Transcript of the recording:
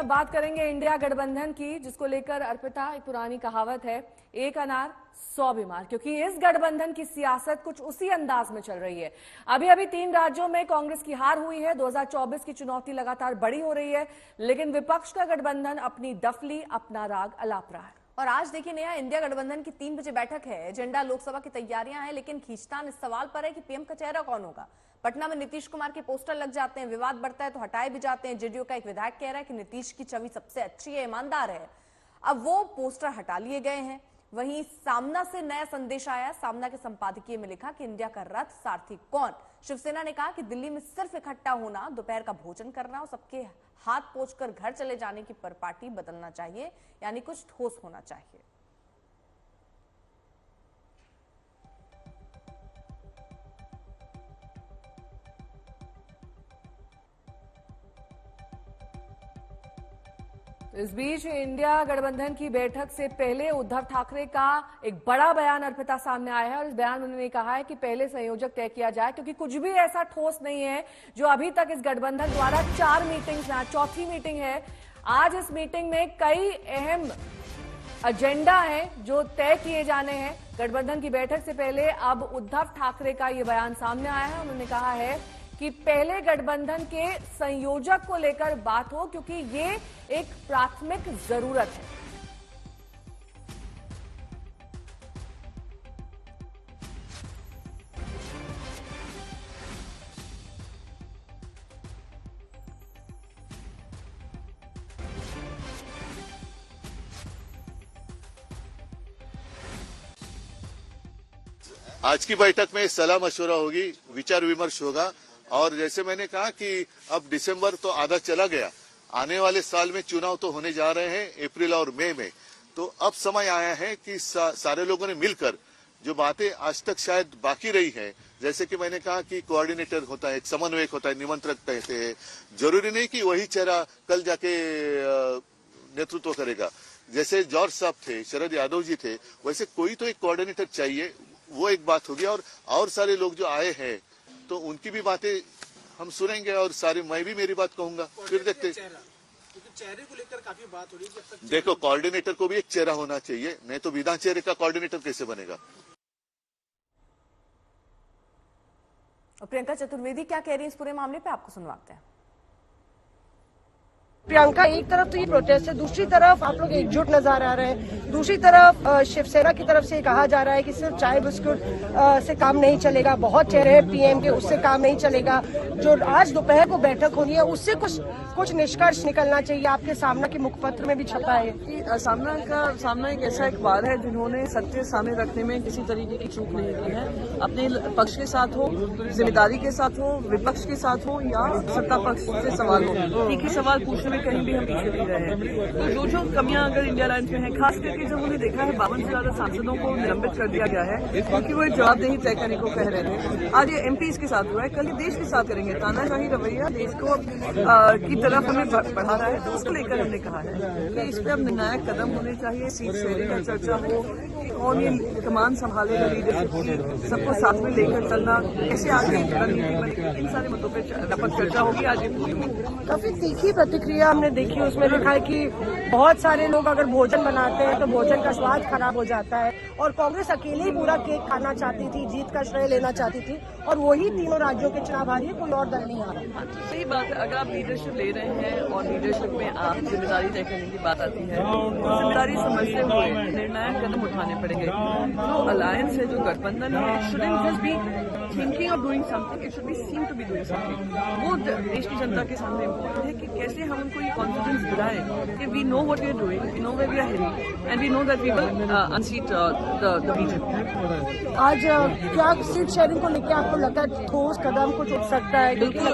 अब बात करेंगे इंडिया गठबंधन की, जिसको लेकर अर्पिता एक पुरानी कहावत है, एक अनार 100 बीमार, क्योंकि इस गठबंधन की सियासत कुछ उसी अंदाज में चल रही है। अभी अभी 3 राज्यों में कांग्रेस की हार हुई है। 2024 की चुनौती लगातार बड़ी हो रही है, लेकिन विपक्ष का गठबंधन अपनी डफली, अपना राग अलाप रहा है। और आज देखिए नया इंडिया गठबंधन की 3 बजे बैठक है। एजेंडा लोकसभा की तैयारियां हैं, लेकिन खींचतान इस सवाल पर है कि पीएम का चेहरा कौन होगा। पटना में नीतीश कुमार के पोस्टर लग जाते हैं, विवाद बढ़ता है तो हटाए भी जाते हैं। जेडीयू का एक विधायक कह रहा है कि नीतीश की छवि सबसे अच्छी है, ईमानदार है। अब वो पोस्टर हटा लिए गए हैं। वहीं सामना से नया संदेश आया। सामना के संपादकीय में लिखा कि इंडिया का रथ सारथी कौन। शिवसेना ने कहा कि दिल्ली में सिर्फ इकट्ठा होना, दोपहर का भोजन करना और सबके हाथ पोंछकर घर चले जाने की परिपाटी बदलना चाहिए, यानी कुछ ठोस होना चाहिए। इस बीच इंडिया गठबंधन की बैठक से पहले उद्धव ठाकरे का एक बड़ा बयान अर्पिता सामने आया है और इस बयान में उन्होंने कहा है कि पहले संयोजक तय किया जाए, क्योंकि कुछ भी ऐसा ठोस नहीं है जो अभी तक इस गठबंधन द्वारा 4 मीटिंग्स, चौथी मीटिंग है। आज इस मीटिंग में कई अहम एजेंडा हैं जो तय किए जाने हैं। गठबंधन की बैठक से पहले अब उद्धव ठाकरे का ये बयान सामने आया है। उन्होंने कहा है कि पहले गठबंधन के संयोजक को लेकर बात हो, क्योंकि ये एक प्राथमिक जरूरत है। आज की बैठक में सलाह मशवरा होगी, विचार विमर्श होगा। और जैसे मैंने कहा कि अब दिसंबर तो आधा चला गया, आने वाले साल में चुनाव तो होने जा रहे हैं अप्रैल और मई में। तो अब समय आया है कि सारे लोगों ने मिलकर जो बातें आज तक शायद बाकी रही हैं, जैसे कि मैंने कहा कि कोऑर्डिनेटर होता है, एक समन्वयक होता है, निमंत्रक कहते हैं। जरूरी नहीं कि वही चेहरा कल जाके नेतृत्व करेगा। जैसे जॉर्ज साहब थे, शरद यादव जी थे, वैसे कोई तो एक कोऑर्डिनेटर चाहिए। वो एक बात होगी। और सारे लोग जो आए हैं तो उनकी भी बातें हम सुनेंगे और सारी मैं भी मेरी बात कहूंगा, फिर देखते। चेहरे को लेकर काफी बात हो रही है। देखो, कोऑर्डिनेटर को भी एक चेहरा होना चाहिए, नहीं तो बिना चेहरे का कोऑर्डिनेटर कैसे बनेगा। और प्रियंका चतुर्वेदी क्या कह रही है इस पूरे मामले पे, आपको सुनवाते हैं। प्रियंका, एक तरफ तो ये प्रोटेस्ट है, दूसरी तरफ आप लोग एकजुट नजर आ रहे हैं, दूसरी तरफ शिवसेना की तरफ से कहा जा रहा है कि सिर्फ चाय बिस्कुट से काम नहीं चलेगा, बहुत चेहरे हैं पीएम के, उससे काम नहीं चलेगा। जो आज दोपहर को बैठक होनी है उससे कुछ निष्कर्ष निकलना चाहिए। आपके सामना के मुखपत्र में भी छपा है। सामना एक ऐसा अखबार है जिन्होंने सत्य सामने रखने में किसी तरीके की चूक नहीं की है। अपने पक्ष के साथ हो, जिम्मेदारी के साथ हो, विपक्ष के साथ हो या सत्ता पक्ष से सवाल हो, एक ही सवाल पूछने में कहीं भी हम पीछे नहीं रहे हैं। तो जो कमियां अगर इंडिया अलायंस में है, खास करके जब उन्हें देखा है 52 से ज्यादा सांसदों को निलंबित कर दिया गया है क्योंकि वो एक जवाबदेही तय करने को कह रहे थे। आज ये एमपीज के साथ हुआ है, कल ये देश के साथ करेंगे। तानाशाही रवैया देश को की तरफ हमें बढ़ा रहा है, तो उसको लेकर हमने कहा है कि इस पर अब निर्णायक कदम होने चाहिए। सीट शेयरिंग का चर्चा हो, कौन ये कमान संभालेगा लीडरशिप की, सबको साथ में लेकर चलना, कैसे आगे रणनीति बनेगी, इन सारे मुद्दों पर व्यापक चर्चा होगी। आज काफी तीखी प्रतिक्रिया हमने देखी, उसमें लिखा है कि बहुत सारे लोग अगर भोजन बनाते हैं तो भोजन का स्वाद खराब हो जाता है और कांग्रेस अकेले ही पूरा केक खाना चाहती थी, जीत का श्रेय लेना चाहती थी और वही तीनों राज्यों के चुनाव हारी है, कोई और दल नहीं आ रहा। सही बात है। अगर आप लीडरशिप ले रहे हैं और लीडरशिप में आप जिम्मेदारी तय करने की बात आती है, तो जिम्मेदारी समझते हुए निर्णायक कदम उठाने पड़ेंगे। जो अलायंस है, जो गठबंधन है, shouldn't just be thinking of doing something, it should be seem to be doing something. वो देश की जनता के सामने इम्पोर्टेंट है कि कैसे हम उनको ये कॉन्फिडेंस दिलाएं कि we know what we are doing, we know where we are heading and we know that we will unseat the BJP. आज क्या सीट शेयरिंग को लेकर आपको लगता है ठोस कदम कुछ उठ सकता है?